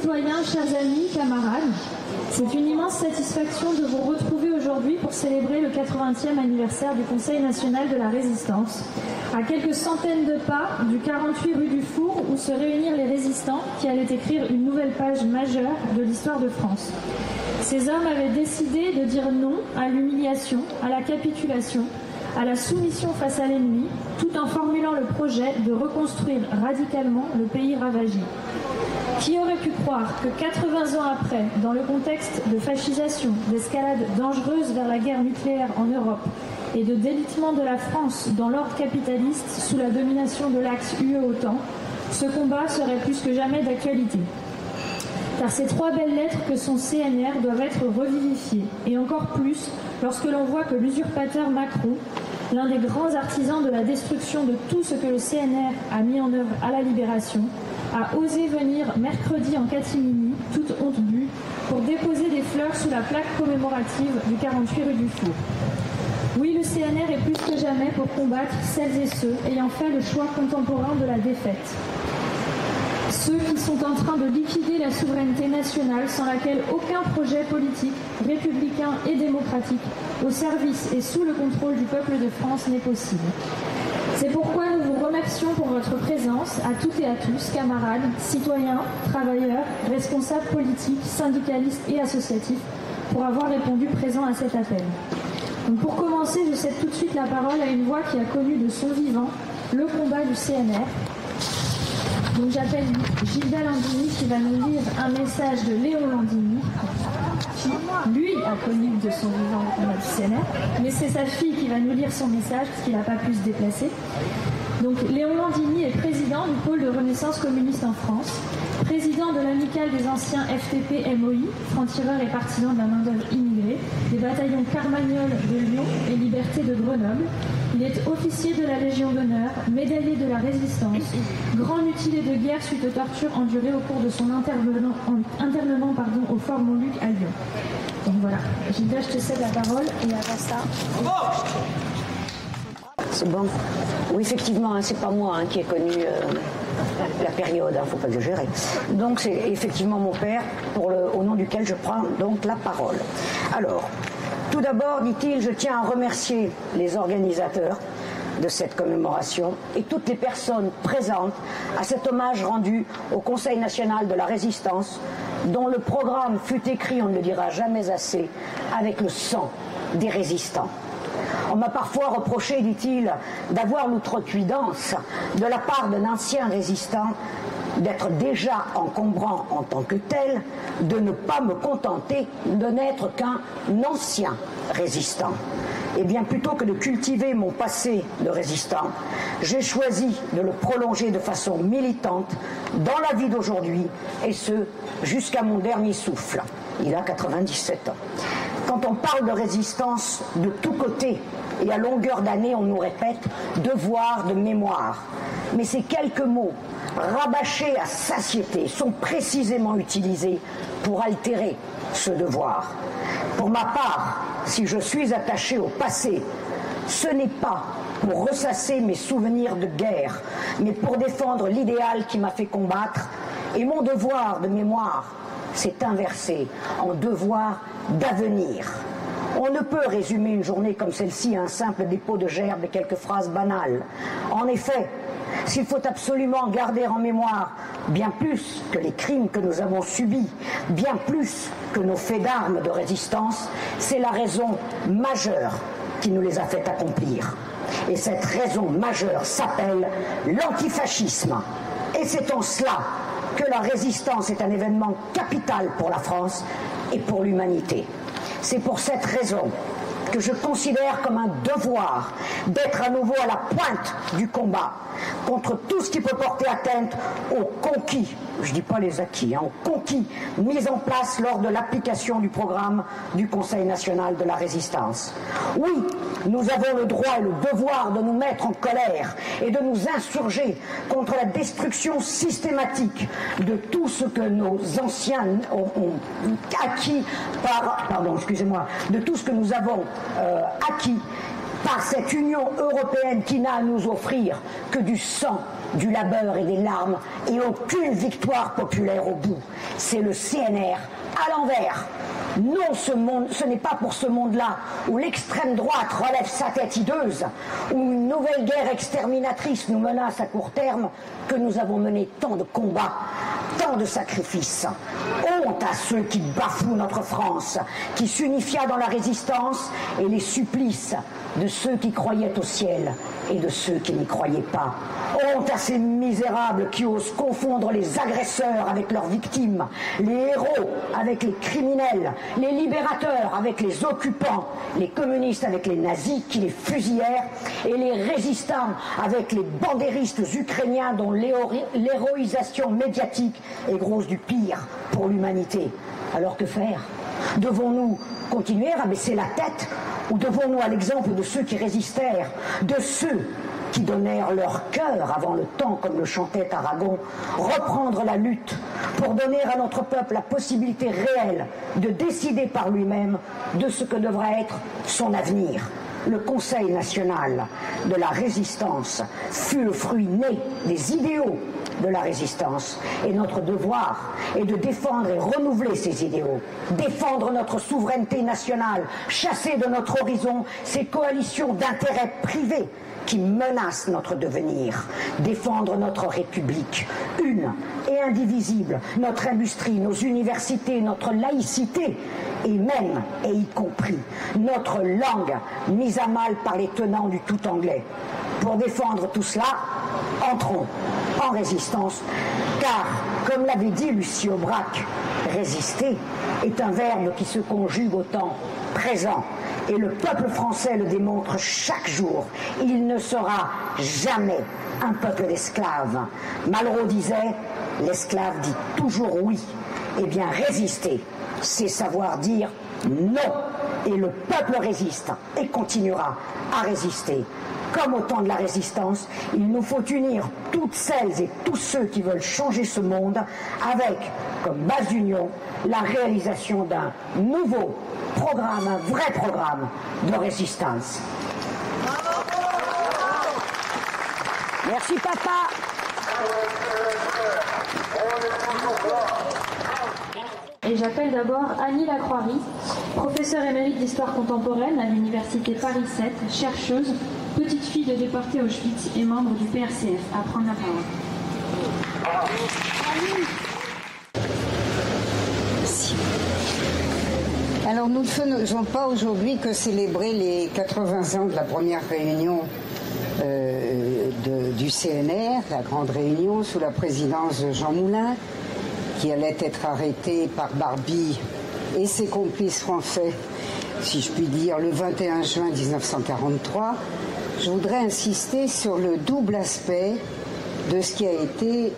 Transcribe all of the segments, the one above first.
citoyens, chers amis, camarades, c'est une immense satisfaction de vous retrouver aujourd'hui pour célébrer le 80e anniversaire du Conseil national de la Résistance, à quelques centaines de pas du 48 rue du Four où se réunirent les résistants qui allaient écrire une nouvelle page majeure de l'histoire de France. Ces hommes avaient décidé de dire non à l'humiliation, à la capitulation, à la soumission face à l'ennemi, tout en formulant le projet de reconstruire radicalement le pays ravagé. Qui aurait pu croire que 80 ans après, dans le contexte de fascisation, d'escalade dangereuse vers la guerre nucléaire en Europe et de délitement de la France dans l'ordre capitaliste sous la domination de l'axe UE-OTAN, ce combat serait plus que jamais d'actualité. Car ces trois belles lettres que sont CNR doivent être revivifiées, et encore plus lorsque l'on voit que l'usurpateur Macron, l'un des grands artisans de la destruction de tout ce que le CNR a mis en œuvre à la Libération, a osé venir mercredi en catimini, toute honte bue, pour déposer des fleurs sous la plaque commémorative du 48 rue du Four. Oui, le CNR est plus que jamais pour combattre celles et ceux ayant fait le choix contemporain de la défaite. Ceux qui sont en train de liquider la souveraineté nationale sans laquelle aucun projet politique, républicain et démocratique, au service et sous le contrôle du peuple de France n'est possible. C'est pourquoi nous vous remercions pour votre présence, à toutes et à tous, camarades, citoyens, travailleurs, responsables politiques, syndicalistes et associatifs, pour avoir répondu présent à cet appel. Donc pour commencer, je cède tout de suite la parole à une voix qui a connu de son vivant le combat du CNR. Donc j'appelle Gilda Landini qui va nous lire un message de Léon Landini, qui lui a connu de son vivant le combat du CNR, mais c'est sa fille qui va nous lire son message parce qu'il n'a pas pu se déplacer. Donc Léon Landini est président du pôle de Renaissance communiste en France, président de l'amicale des anciens FTP-MOI, francs-tireurs et partisans de la main-d'œuvre immigrée, des bataillons Carmagnole de Lyon et Liberté de Grenoble. Il est officier de la Légion d'honneur, médaillé de la Résistance, grand mutilé de guerre suite aux tortures endurées au cours de son internement au Fort Montluc à Lyon. Donc voilà, Gilda, je te cède la parole et avant ça... C'est bon. Oui, effectivement, c'est pas moi qui ai connu la période, faut pas exagérer. Donc c'est effectivement mon père, au nom duquel je prends donc la parole. Alors, tout d'abord, dit-il, je tiens à remercier les organisateurs de cette commémoration et toutes les personnes présentes à cet hommage rendu au Conseil national de la Résistance, dont le programme fut écrit, on ne le dira jamais assez, avec le sang des résistants. On m'a parfois reproché, dit-il, d'avoir l'outrecuidance de la part d'un ancien résistant, d'être déjà encombrant en tant que tel, de ne pas me contenter de n'être qu'un ancien résistant. Eh bien, plutôt que de cultiver mon passé de résistant, j'ai choisi de le prolonger de façon militante dans la vie d'aujourd'hui, et ce, jusqu'à mon dernier souffle. Il a 97 ans. Quand on parle de résistance de tous côtés, et à longueur d'année, on nous répète devoir de mémoire. Mais ces quelques mots, rabâchés à satiété, sont précisément utilisés pour altérer ce devoir. Pour ma part, si je suis attaché au passé, ce n'est pas pour ressasser mes souvenirs de guerre, mais pour défendre l'idéal qui m'a fait combattre. Et mon devoir de mémoire s'est inversé en devoir d'avenir. On ne peut résumer une journée comme celle-ci à un simple dépôt de gerbes et quelques phrases banales. En effet, s'il faut absolument garder en mémoire bien plus que les crimes que nous avons subis, bien plus que nos faits d'armes de résistance, c'est la raison majeure qui nous les a fait accomplir. Et cette raison majeure s'appelle l'antifascisme. Et c'est en cela que la résistance est un événement capital pour la France et pour l'humanité. C'est pour cette raison que je considère comme un devoir d'être à nouveau à la pointe du combat contre tout ce qui peut porter atteinte aux conquis, je ne dis pas les acquis, aux conquis mis en place lors de l'application du programme du Conseil national de la Résistance. Oui, nous avons le droit et le devoir de nous mettre en colère et de nous insurger contre la destruction systématique de tout ce que nos anciens ont acquis de tout ce que nous avons acquis par cette Union européenne qui n'a à nous offrir que du sang du labeur et des larmes et aucune victoire populaire au bout. C'est le CNR à l'envers. Non, ce n'est pas pour ce monde-là où l'extrême droite relève sa tête hideuse, où une nouvelle guerre exterminatrice nous menace à court terme, que nous avons mené tant de combats, tant de sacrifices. Honte à ceux qui bafouent notre France, qui s'unifia dans la résistance, et les supplices de ceux qui croyaient au ciel et de ceux qui n'y croyaient pas. Honte à ces misérables qui osent confondre les agresseurs avec leurs victimes, les héros avec les criminels, les libérateurs avec les occupants, les communistes avec les nazis qui les fusillèrent et les résistants avec les bandéristes ukrainiens dont l'héroïsation médiatique est grosse du pire pour l'humanité. Alors que faire ? Devons-nous continuer à baisser la tête ou devons-nous, à l'exemple de ceux qui résistèrent, de ceux qui donnèrent leur cœur avant le temps, comme le chantait Aragon, reprendre la lutte pour donner à notre peuple la possibilité réelle de décider par lui-même de ce que devra être son avenir. Le Conseil national de la résistance fut le fruit né des idéaux de la résistance. Et notre devoir est de défendre et renouveler ces idéaux, défendre notre souveraineté nationale, chasser de notre horizon ces coalitions d'intérêts privés qui menacent notre devenir, défendre notre République, une et indivisible, notre industrie, nos universités, notre laïcité, et même, et y compris, notre langue mise à mal par les tenants du tout anglais. Pour défendre tout cela, entrons en résistance, car, comme l'avait dit Lucie Aubrac, résister est un verbe qui se conjugue au temps présent. Et le peuple français le démontre chaque jour. Il ne sera jamais un peuple d'esclaves. Malraux disait, l'esclave dit toujours oui. Eh bien, résister, c'est savoir dire non. Et le peuple résiste et continuera à résister. Comme au temps de la résistance, il nous faut unir toutes celles et tous ceux qui veulent changer ce monde avec, comme base d'union, la réalisation d'un nouveau programme, un vrai programme de résistance. Merci papa. Et j'appelle d'abord Annie Lacroix-Ry, professeure émérite d'histoire contemporaine à l'université Paris 7, chercheuse, petite fille de déportés Auschwitz et membre du PRCF, à prendre la parole. Merci. Alors nous ne faisons pas aujourd'hui que célébrer les 80 ans de la première réunion du CNR, la grande réunion sous la présidence de Jean Moulin, qui allait être arrêté par Barbie et ses complices français, si je puis dire, le 21 juin 1943. Je voudrais insister sur le double aspect de ce qui a été,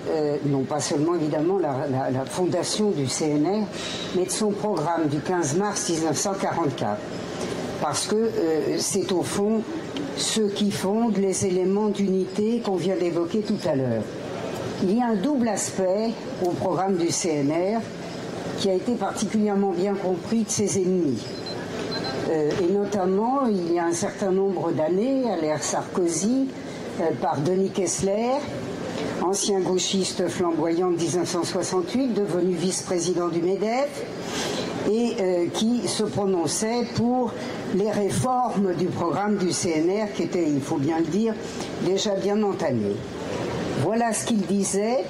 non pas seulement évidemment la fondation du CNR, mais de son programme du 15 mars 1944. Parce que c'est au fond ce qui fonde les éléments d'unité qu'on vient d'évoquer tout à l'heure. Il y a un double aspect au programme du CNR qui a été particulièrement bien compris de ses ennemis. Et notamment, il y a un certain nombre d'années, à l'ère Sarkozy, par Denis Kessler, ancien gauchiste flamboyant de 1968, devenu vice-président du MEDEF, et qui se prononçait pour les réformes du programme du CNR, qui était, il faut bien le dire, déjà bien entamé. Voilà ce qu'il disait.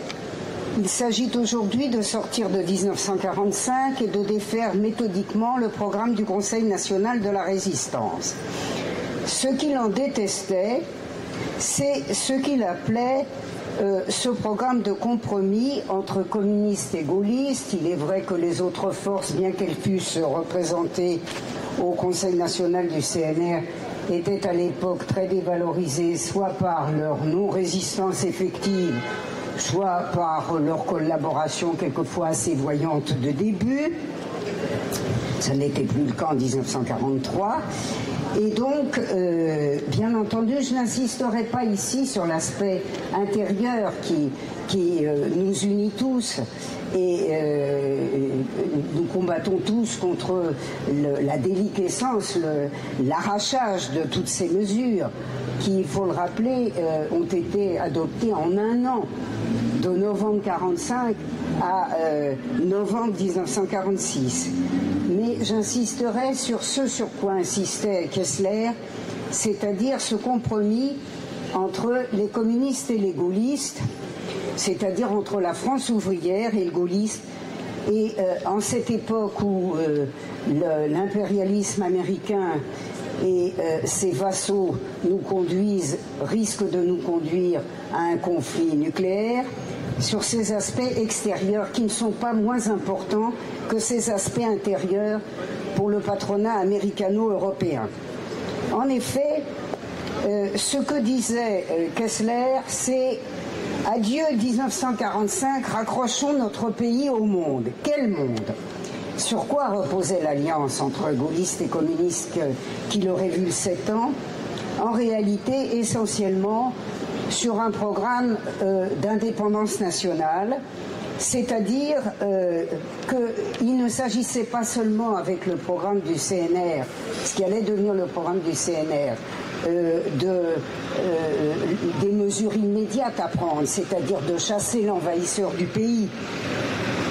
Il s'agit aujourd'hui de sortir de 1945 et de défaire méthodiquement le programme du Conseil national de la résistance. Ce qu'il en détestait, c'est ce qu'il appelait ce programme de compromis entre communistes et gaullistes. Il est vrai que les autres forces, bien qu'elles puissent représenter au Conseil national du CNR, étaient à l'époque très dévalorisées, soit par leur non-résistance effective, soit par leur collaboration quelquefois assez voyante de début. Ça n'était plus le cas en 1943. Et donc, bien entendu, je n'insisterai pas ici sur l'aspect intérieur qui nous unit tous. Et nous combattons tous contre la déliquescence, l'arrachage de toutes ces mesures qui, il faut le rappeler, ont été adoptés en un an, de novembre 1945 à novembre 1946. Mais j'insisterai sur ce sur quoi insistait Kessler, c'est-à-dire ce compromis entre les communistes et les gaullistes, c'est-à-dire entre la France ouvrière et le gaullisme. Et en cette époque où l'impérialisme américain et ses vassaux risquent de nous conduire à un conflit nucléaire, sur ces aspects extérieurs qui ne sont pas moins importants que ces aspects intérieurs pour le patronat américano-européen. En effet, ce que disait Kessler, c'est « Adieu 1945, raccrochons notre pays au monde ». Quel monde ? Sur quoi reposait l'alliance entre gaullistes et communistes qui l'aurait vu 7 ans? En réalité, essentiellement sur un programme d'indépendance nationale, c'est-à-dire qu'il ne s'agissait pas seulement avec le programme du CNR, ce qui allait devenir le programme du CNR, des mesures immédiates à prendre, c'est-à-dire de chasser l'envahisseur du pays.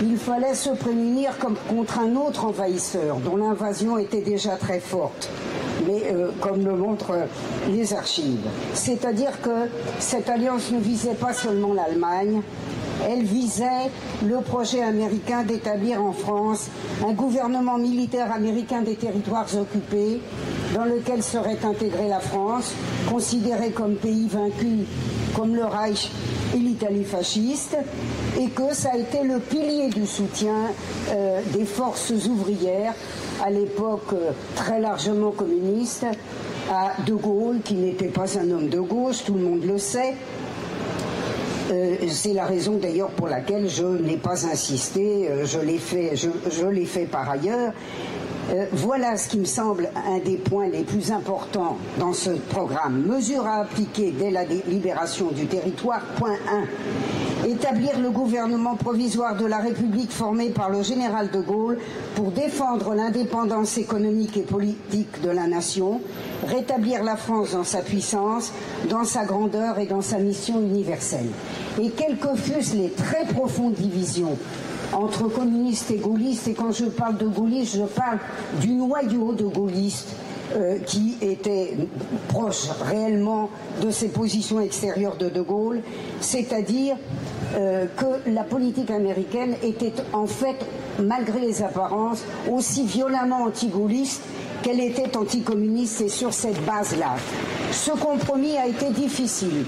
Il fallait se prémunir contre un autre envahisseur dont l'invasion était déjà très forte, mais comme le montrent les archives. C'est-à-dire que cette alliance ne visait pas seulement l'Allemagne, elle visait le projet américain d'établir en France un gouvernement militaire américain des territoires occupés dans lequel serait intégrée la France, considérée comme pays vaincu, comme le Reich et l'Italie fasciste, et que ça a été le pilier du soutien des forces ouvrières, à l'époque très largement communiste, à De Gaulle, qui n'était pas un homme de gauche, tout le monde le sait. C'est la raison d'ailleurs pour laquelle je n'ai pas insisté, je l'ai fait par ailleurs. Voilà ce qui me semble un des points les plus importants dans ce programme. Mesures à appliquer dès la libération du territoire. Point 1. Établir le gouvernement provisoire de la République formé par le général de Gaulle pour défendre l'indépendance économique et politique de la nation, rétablir la France dans sa puissance, dans sa grandeur et dans sa mission universelle. Et quelles que fussent les très profondes divisions entre communistes et gaullistes, et quand je parle de gaullistes, je parle du noyau de gaullistes qui était proche réellement de ces positions extérieures de De Gaulle, c'est-à-dire que la politique américaine était en fait, malgré les apparences, aussi violemment anti-gaulliste qu'elle était anticommuniste, et sur cette base-là. Ce compromis a été difficile,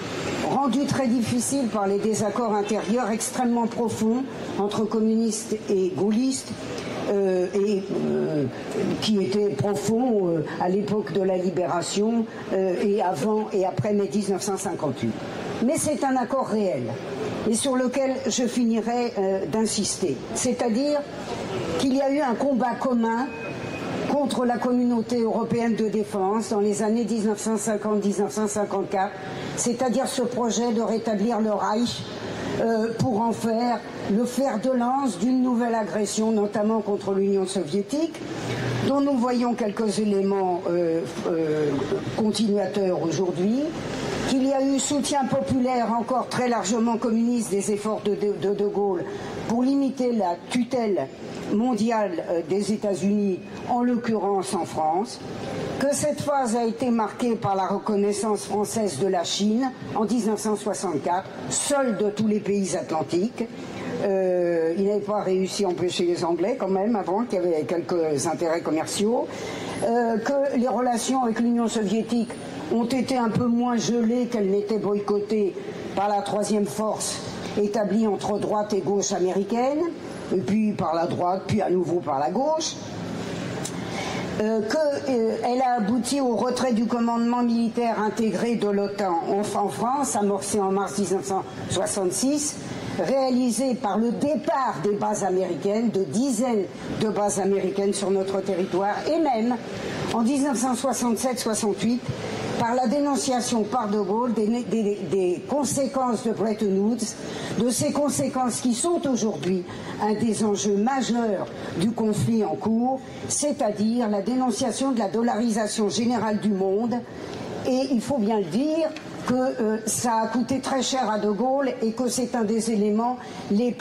rendu très difficile par les désaccords intérieurs extrêmement profonds entre communistes et gaullistes, qui étaient profonds à l'époque de la libération et avant et après mai 1958. Mais c'est un accord réel et sur lequel je finirai d'insister. C'est-à-dire qu'il y a eu un combat commun contre la communauté européenne de défense dans les années 1950-1954, c'est-à-dire ce projet de rétablir le Reich pour en faire le fer de lance d'une nouvelle agression, notamment contre l'Union soviétique, dont nous voyons quelques éléments continuateurs aujourd'hui, qu'il y a eu soutien populaire encore très largement communiste des efforts de De Gaulle pour limiter la tutelle mondiale des États-Unis, en l'occurrence en France, que cette phase a été marquée par la reconnaissance française de la Chine en 1964, seule de tous les pays atlantiques. Il n'avait pas réussi à empêcher les Anglais quand même avant, qu'il y avait quelques intérêts commerciaux, que les relations avec l'Union soviétique ont été un peu moins gelées qu'elles n'étaient boycottées par la troisième force établie entre droite et gauche américaine, et puis par la droite, puis à nouveau par la gauche, qu'elle a abouti au retrait du commandement militaire intégré de l'OTAN en France, amorcé en mars 1966, réalisé par le départ des bases américaines, de dizaines de bases américaines sur notre territoire, et même en 1967-68, par la dénonciation par De Gaulle des conséquences de Bretton Woods, de ces conséquences qui sont aujourd'hui un des enjeux majeurs du conflit en cours, c'est-à-dire la dénonciation de la dollarisation générale du monde Et il faut bien le dire que ça a coûté très cher à De Gaulle et que c'est un des éléments les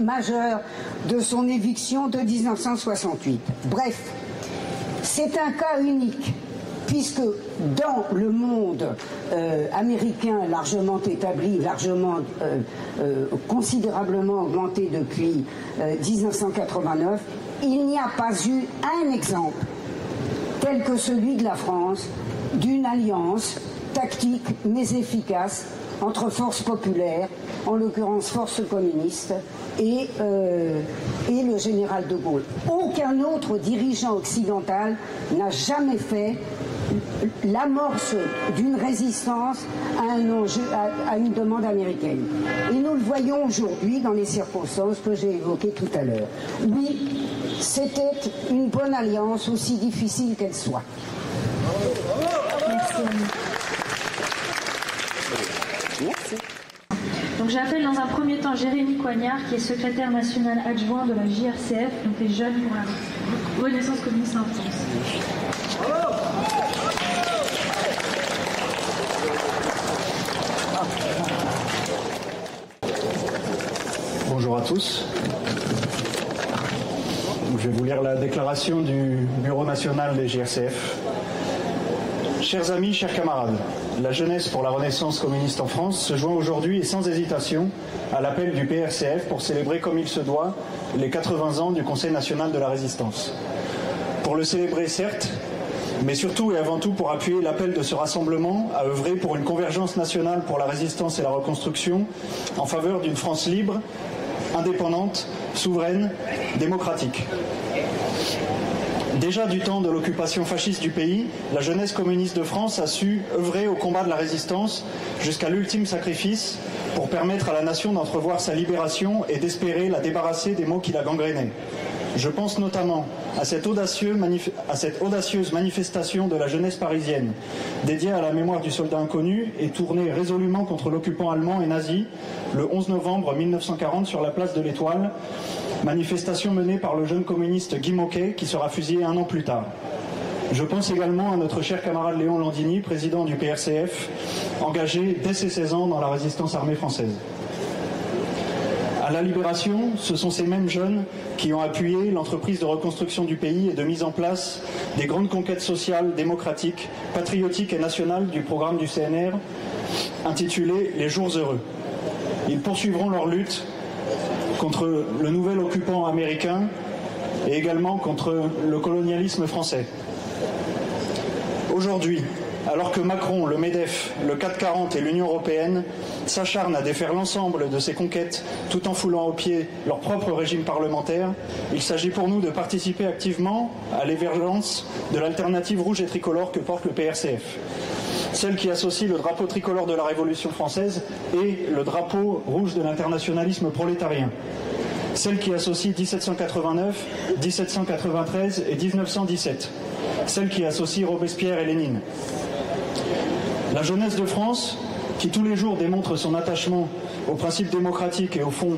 majeurs de son éviction de 1968. Bref, c'est un cas unique, puisque dans le monde américain largement établi, considérablement augmenté depuis 1989, il n'y a pas eu un exemple tel que celui de la France d'une alliance tactique mais efficace entre forces populaires, en l'occurrence forces communistes, et le général de Gaulle. Aucun autre dirigeant occidental n'a jamais fait l'amorce d'une résistance à un enjeu, à une demande américaine. Et nous le voyons aujourd'hui dans les circonstances que j'ai évoquées tout à l'heure. Oui, c'était une bonne alliance, aussi difficile qu'elle soit. Merci. Merci. Donc j'appelle dans un premier temps Jérémy Coignard, qui est secrétaire national adjoint de la JRCF, donc les Jeunes pour la Renaissance communiste en France. Bonjour à tous. Je vais vous lire la déclaration du Bureau national des JRCF. Chers amis, chers camarades, la jeunesse pour la Renaissance communiste en France se joint aujourd'hui et sans hésitation à l'appel du PRCF pour célébrer comme il se doit les 80 ans du Conseil national de la Résistance. Pour le célébrer, certes, mais surtout et avant tout pour appuyer l'appel de ce rassemblement à œuvrer pour une convergence nationale pour la résistance et la reconstruction en faveur d'une France libre, indépendante, souveraine, démocratique. Déjà du temps de l'occupation fasciste du pays, la jeunesse communiste de France a su œuvrer au combat de la résistance jusqu'à l'ultime sacrifice pour permettre à la nation d'entrevoir sa libération et d'espérer la débarrasser des maux qui la gangrénaient. Je pense notamment à cette audacieuse manifestation de la jeunesse parisienne, dédiée à la mémoire du soldat inconnu et tournée résolument contre l'occupant allemand et nazi, le 11 novembre 1940 sur la place de l'Étoile, manifestation menée par le jeune communiste Guy Môquet qui sera fusillé un an plus tard. Je pense également à notre cher camarade Léon Landini, président du PRCF, engagé dès ses 16 ans dans la résistance armée française. À la Libération, ce sont ces mêmes jeunes qui ont appuyé l'entreprise de reconstruction du pays et de mise en place des grandes conquêtes sociales, démocratiques, patriotiques et nationales du programme du CNR, intitulé « Les jours heureux ». Ils poursuivront leur lutte contre le nouvel occupant américain et également contre le colonialisme français. Aujourd'hui, alors que Macron, le MEDEF, le 440 et l'Union européenne s'acharnent à défaire l'ensemble de ces conquêtes tout en foulant aux pieds leur propre régime parlementaire, il s'agit pour nous de participer activement à l'émergence de l'alternative rouge et tricolore que porte le PRCF. Celle qui associe le drapeau tricolore de la Révolution française et le drapeau rouge de l'internationalisme prolétarien. Celle qui associe 1789, 1793 et 1917. Celle qui associe Robespierre et Lénine. La jeunesse de France, qui tous les jours démontre son attachement aux principes démocratiques et au fond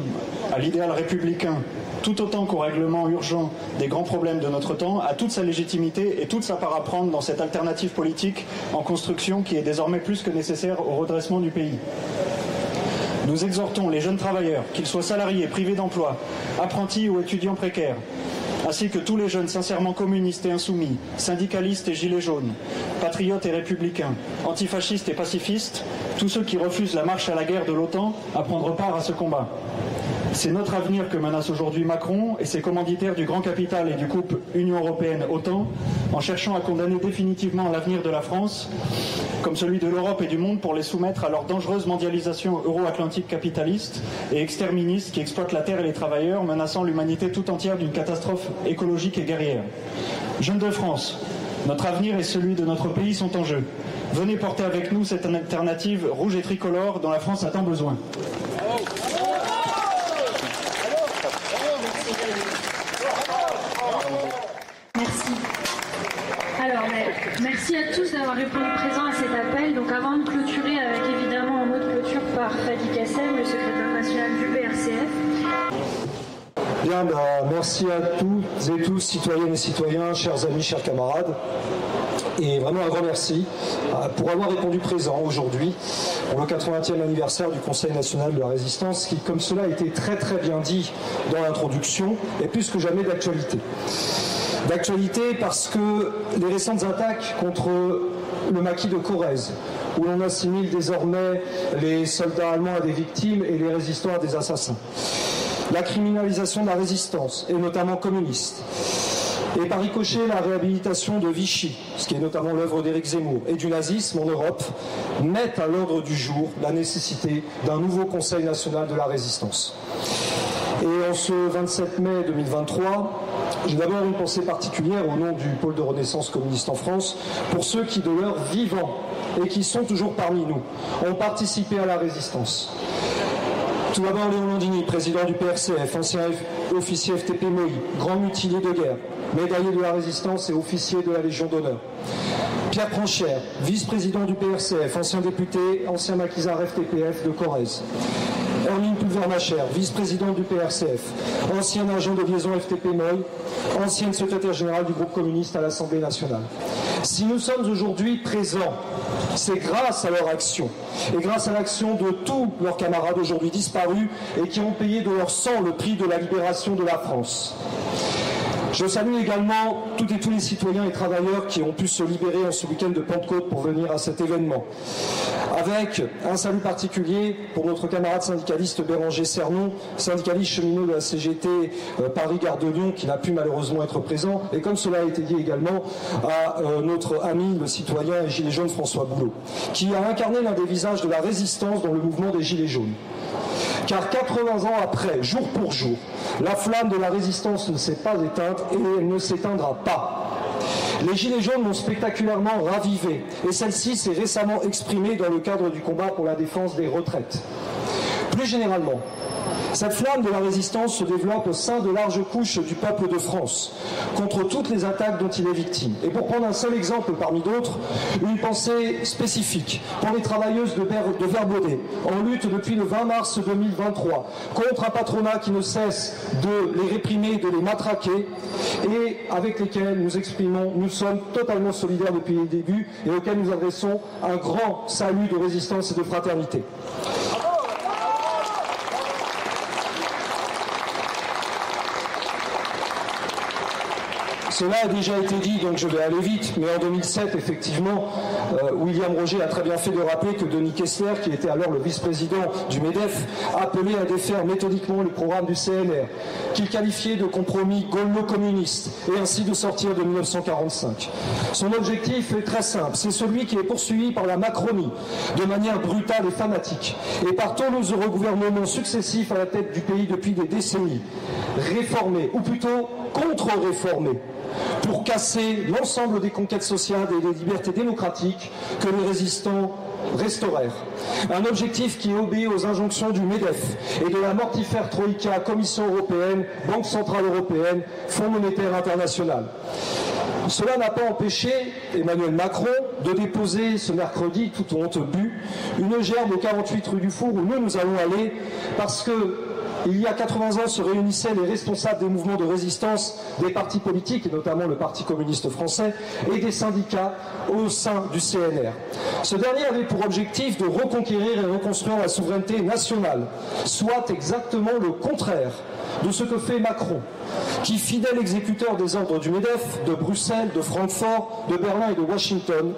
à l'idéal républicain, tout autant qu'au règlement urgent des grands problèmes de notre temps, a toute sa légitimité et toute sa part à prendre dans cette alternative politique en construction qui est désormais plus que nécessaire au redressement du pays. Nous exhortons les jeunes travailleurs, qu'ils soient salariés, privés d'emploi, apprentis ou étudiants précaires, ainsi que tous les jeunes sincèrement communistes et insoumis, syndicalistes et gilets jaunes, patriotes et républicains, antifascistes et pacifistes, tous ceux qui refusent la marche à la guerre de l'OTAN, à prendre part à ce combat. C'est notre avenir que menace aujourd'hui Macron et ses commanditaires du grand capital et du couple Union européenne-OTAN, en cherchant à condamner définitivement l'avenir de la France, comme celui de l'Europe et du monde, pour les soumettre à leur dangereuse mondialisation euro-atlantique capitaliste et exterministe qui exploite la terre et les travailleurs, menaçant l'humanité tout entière d'une catastrophe écologique et guerrière. Jeunes de France, notre avenir et celui de notre pays sont en jeu. Venez porter avec nous cette alternative rouge et tricolore dont la France a tant besoin. Merci. Alors, merci à tous d'avoir répondu présent à cet appel. Donc, avant de clôturer avec évidemment un mot de clôture par Fadi Kassem, le secrétaire national du PRCF. Bien, merci à toutes et tous, citoyennes et citoyens, chers amis, chers camarades. Et vraiment un grand merci pour avoir répondu présent aujourd'hui pour le 80e anniversaire du Conseil national de la résistance qui, comme cela a été très très bien dit dans l'introduction, est plus que jamais d'actualité. D'actualité parce que les récentes attaques contre le maquis de Corrèze, où l'on assimile désormais les soldats allemands à des victimes et les résistants à des assassins, la criminalisation de la résistance, et notamment communiste, et par ricochet la réhabilitation de Vichy, ce qui est notamment l'œuvre d'Éric Zemmour, et du nazisme en Europe, mettent à l'ordre du jour la nécessité d'un nouveau Conseil national de la résistance. Et en ce 27 mai 2023, j'ai d'abord une pensée particulière au nom du pôle de renaissance communiste en France, pour ceux qui, de leur vivant, et qui sont toujours parmi nous, ont participé à la résistance. Tout d'abord, Léon Landini, président du PRCF, ancien officier FTP Moï, grand mutilé de guerre, médaillé de la résistance et officier de la Légion d'honneur. Pierre Pranchère, vice-président du PRCF, ancien député, ancien maquisard FTPF de Corrèze. Hermine Pulvermacher, vice-présidente du PRCF, ancien agent de liaison FTP Moï, ancienne secrétaire générale du groupe communiste à l'Assemblée nationale. Si nous sommes aujourd'hui présents, c'est grâce à leur action et grâce à l'action de tous leurs camarades aujourd'hui disparus et qui ont payé de leur sang le prix de la libération de la France. Je salue également toutes et tous les citoyens et travailleurs qui ont pu se libérer en ce week-end de Pentecôte pour venir à cet événement. Avec un salut particulier pour notre camarade syndicaliste Béranger Cernon, syndicaliste cheminot de la CGT Paris-Gare de Lyon, qui n'a pu malheureusement être présent, et comme cela a été dit également à notre ami, le citoyen et gilet jaune François Boulot, qui a incarné l'un des visages de la résistance dans le mouvement des gilets jaunes. Car 80 ans après, jour pour jour, la flamme de la résistance ne s'est pas éteinte et elle ne s'éteindra pas. Les Gilets jaunes l'ont spectaculairement ravivé et celle-ci s'est récemment exprimée dans le cadre du combat pour la défense des retraites. Plus généralement, cette flamme de la résistance se développe au sein de larges couches du peuple de France, contre toutes les attaques dont il est victime. Et pour prendre un seul exemple parmi d'autres, une pensée spécifique pour les travailleuses de Verbaudet, en lutte depuis le 20 mars 2023, contre un patronat qui ne cesse de les réprimer, de les matraquer, et avec lesquels nous sommes totalement solidaires depuis le début, et auxquels nous adressons un grand salut de résistance et de fraternité. Cela a déjà été dit, donc je vais aller vite, mais en 2007, effectivement, William Roger a très bien fait de rappeler que Denis Kessler, qui était alors le vice-président du MEDEF, appelait à défaire méthodiquement le programme du CNR, qu'il qualifiait de compromis gaullo-communiste, et ainsi de sortir de 1945. Son objectif est très simple, c'est celui qui est poursuivi par la Macronie, de manière brutale et fanatique, et par tous nos heureux gouvernements successifs à la tête du pays depuis des décennies. Réformer, ou plutôt contre-réformer, pour casser l'ensemble des conquêtes sociales et des libertés démocratiques que les résistants restaurèrent. Un objectif qui obéit aux injonctions du MEDEF et de la mortifère Troïka, Commission européenne, Banque centrale européenne, Fonds monétaire international. Cela n'a pas empêché Emmanuel Macron de déposer ce mercredi, tout honte bu, une gerbe au 48 rue du Four où nous allons aller parce que il y a 80 ans se réunissaient les responsables des mouvements de résistance des partis politiques, et notamment le Parti communiste français, et des syndicats au sein du CNR. Ce dernier avait pour objectif de reconquérir et reconstruire la souveraineté nationale, soit exactement le contraire de ce que fait Macron, qui, fidèle exécuteur des ordres du MEDEF, de Bruxelles, de Francfort, de Berlin et de Washington,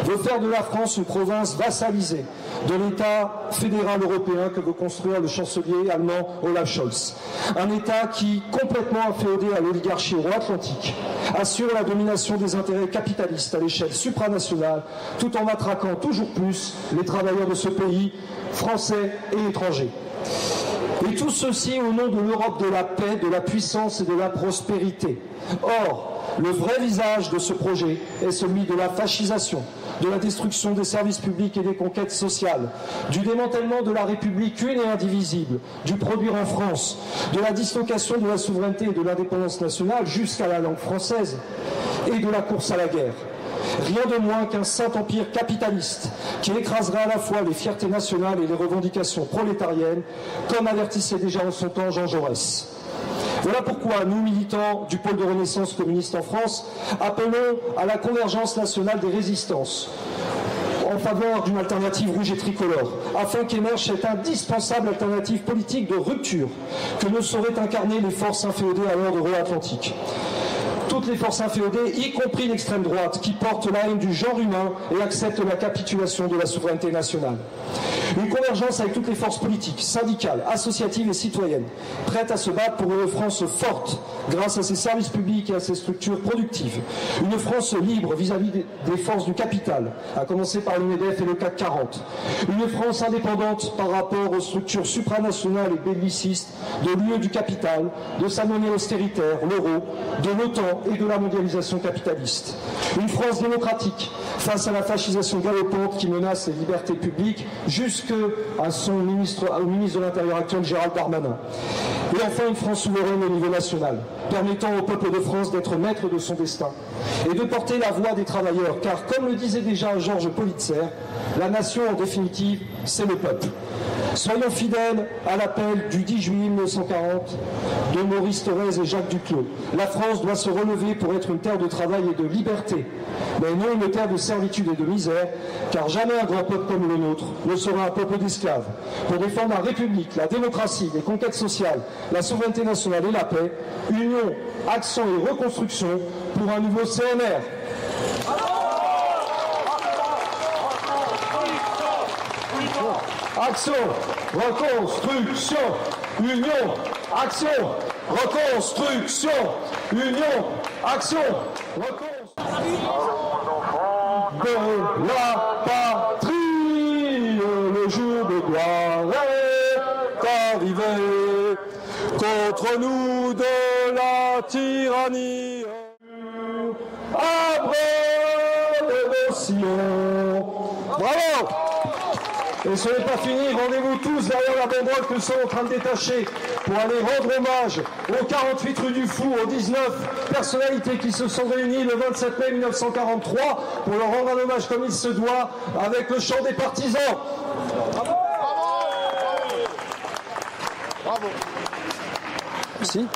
veut faire de la France une province vassalisée de l'État fédéral européen que veut construire le chancelier allemand Olaf Scholz. Un État qui, complètement inféodé à l'oligarchie euro-atlantique, assure la domination des intérêts capitalistes à l'échelle supranationale, tout en matraquant toujours plus les travailleurs de ce pays, français et étrangers. Et tout ceci au nom de l'Europe de la paix, de la puissance et de la prospérité. Or, le vrai visage de ce projet est celui de la fascisation, de la destruction des services publics et des conquêtes sociales, du démantèlement de la République une et indivisible, du produire en France, de la dislocation de la souveraineté et de l'indépendance nationale jusqu'à la langue française et de la course à la guerre. Rien de moins qu'un saint empire capitaliste qui écrasera à la fois les fiertés nationales et les revendications prolétariennes, comme avertissait déjà en son temps Jean Jaurès. Voilà pourquoi nous, militants du pôle de Renaissance communiste en France, appelons à la convergence nationale des résistances en faveur d'une alternative rouge et tricolore, afin qu'émerge cette indispensable alternative politique de rupture que ne sauraient incarner les forces inféodées à l'ordre euro-atlantique. Toutes les forces inféodées, y compris l'extrême droite, qui portent la haine du genre humain et acceptent la capitulation de la souveraineté nationale. Une convergence avec toutes les forces politiques, syndicales, associatives et citoyennes, prêtes à se battre pour une France forte, grâce à ses services publics et à ses structures productives. Une France libre vis-à-vis des forces du capital, à commencer par le MEDEF et le CAC 40. Une France indépendante par rapport aux structures supranationales et bellicistes de l'UE du capital, de sa monnaie austéritaire, l'euro, de l'OTAN et de la mondialisation capitaliste. Une France démocratique face à la fascisation galopante qui menace les libertés publiques jusqu'à au ministre de l'Intérieur actuel, Gérald Darmanin. Et enfin, une France souveraine au niveau national, permettant au peuple de France d'être maître de son destin et de porter la voix des travailleurs, car comme le disait déjà Georges Politzer, la nation en définitive, c'est le peuple. Soyons fidèles à l'appel du 10 juillet 1940 de Maurice Thorez et Jacques Duclos. La France doit se relever pour être une terre de travail et de liberté, mais non une terre de servitude et de misère, car jamais un grand peuple comme le nôtre ne sera un peuple d'esclaves. Pour défendre la République, la démocratie, les conquêtes sociales, la souveraineté nationale et la paix, union, action et reconstruction pour un nouveau CNR. Action, reconstruction, union, action, reconstruction, union, action, reconstruction de la patrie. Le jour de gloire est arrivé contre nous de la tyrannie. Abreuve nos sillons. Bravo! Et ce n'est pas fini, rendez-vous tous derrière la banderole que nous sommes en train de détacher pour aller rendre hommage aux 48 rue du Fou, aux 19 personnalités qui se sont réunies le 27 mai 1943 pour leur rendre un hommage comme il se doit avec le chant des partisans. Bravo! Bravo! Merci.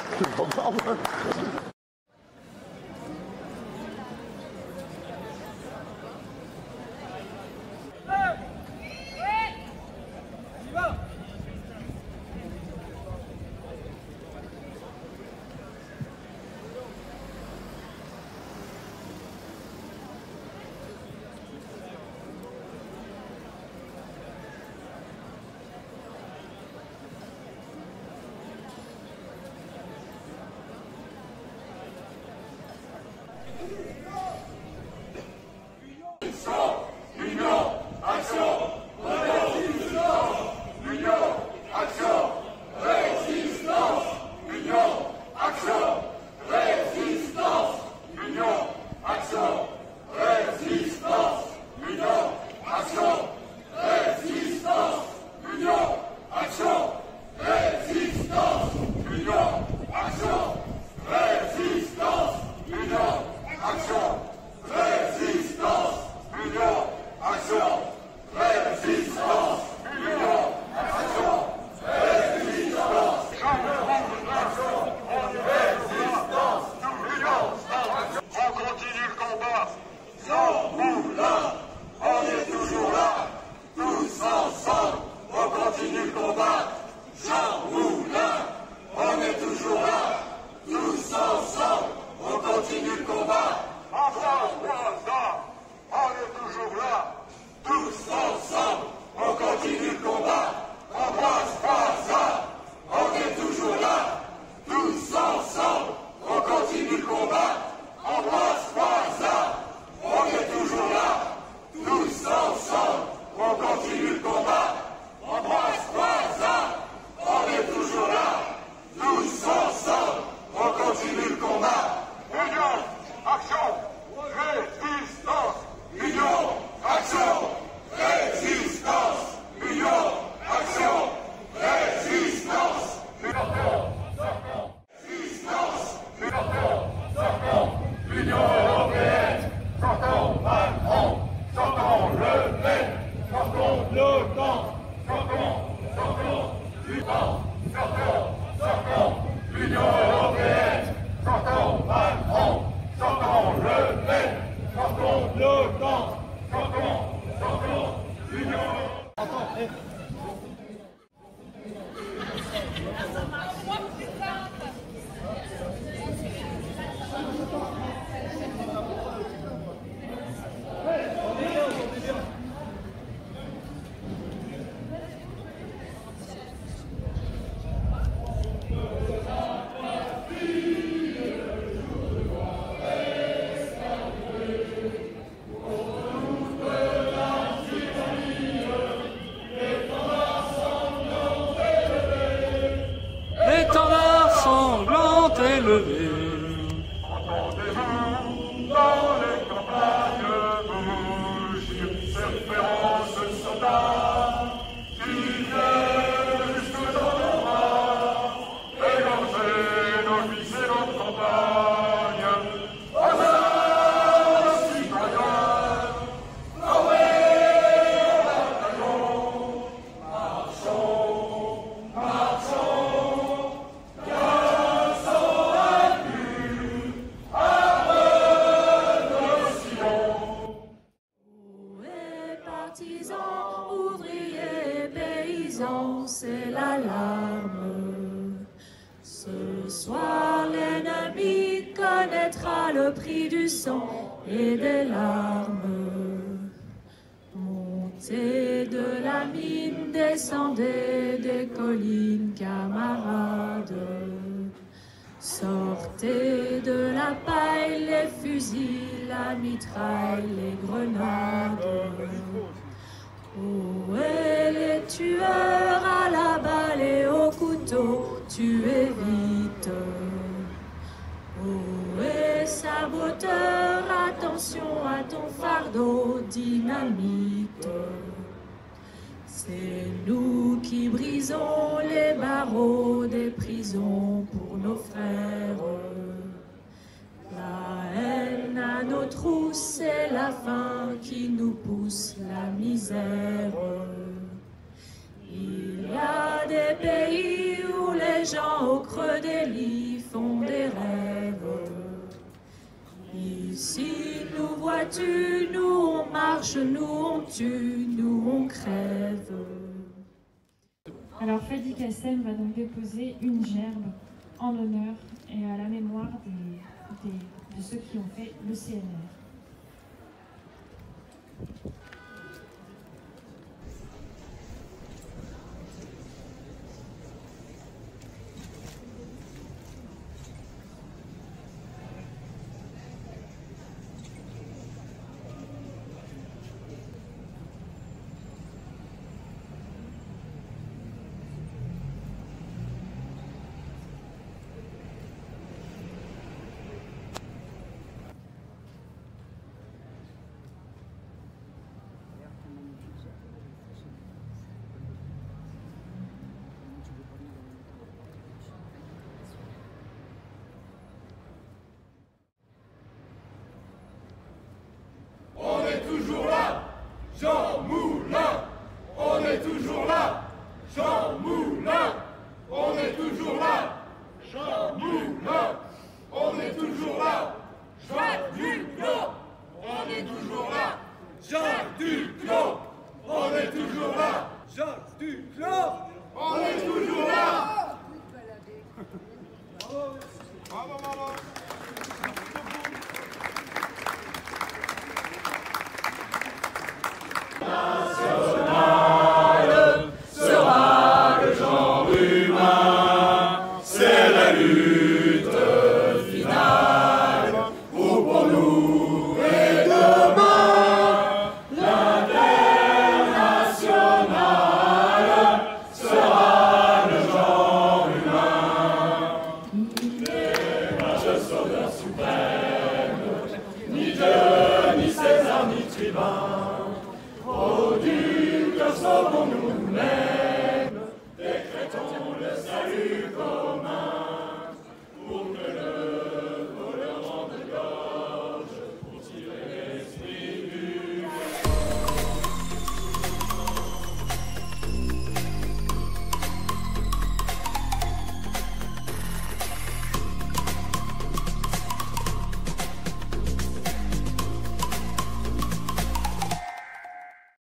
C'est l'alarme. Ce soir, l'ennemi connaîtra le prix du sang et des larmes. Montez de la mine, descendez des collines, camarades. Sortez de la paille, les fusils, la mitraille, les grenades. Où est les tueurs à la balle et au couteau, tuez vite. Où est saboteur, attention à ton fardeau, dynamite. C'est nous qui brisons les barreaux des prisons pour nos frères. La haine à nos trousses, c'est la faim qui nous pousse, la misère. Il y a des pays où les gens au creux des lits font des rêves. Ici, nous vois-tu, nous on marche, nous on tue, nous on crève. Alors Fadi Kassem va donc déposer une gerbe en l'honneur et à la mémoire de ceux qui ont fait le CNR. Toujours là, Jean Moulin, on est toujours là, Jean Moulin, on est toujours là, Jean Moulin, on est toujours là, Jacques Duclos, on est toujours là, Jacques Duclos, on est toujours là, Jacques Duclos, on est toujours là. Bravo, bravo. National sera le genre humain, c'est la lutte finale, où pour nous et demain, l'international sera le genre humain. Il n'est pas le soldat suprême, ni Dieu, ni César, ni tribun. Oh, du cœur sauvons-nous, mais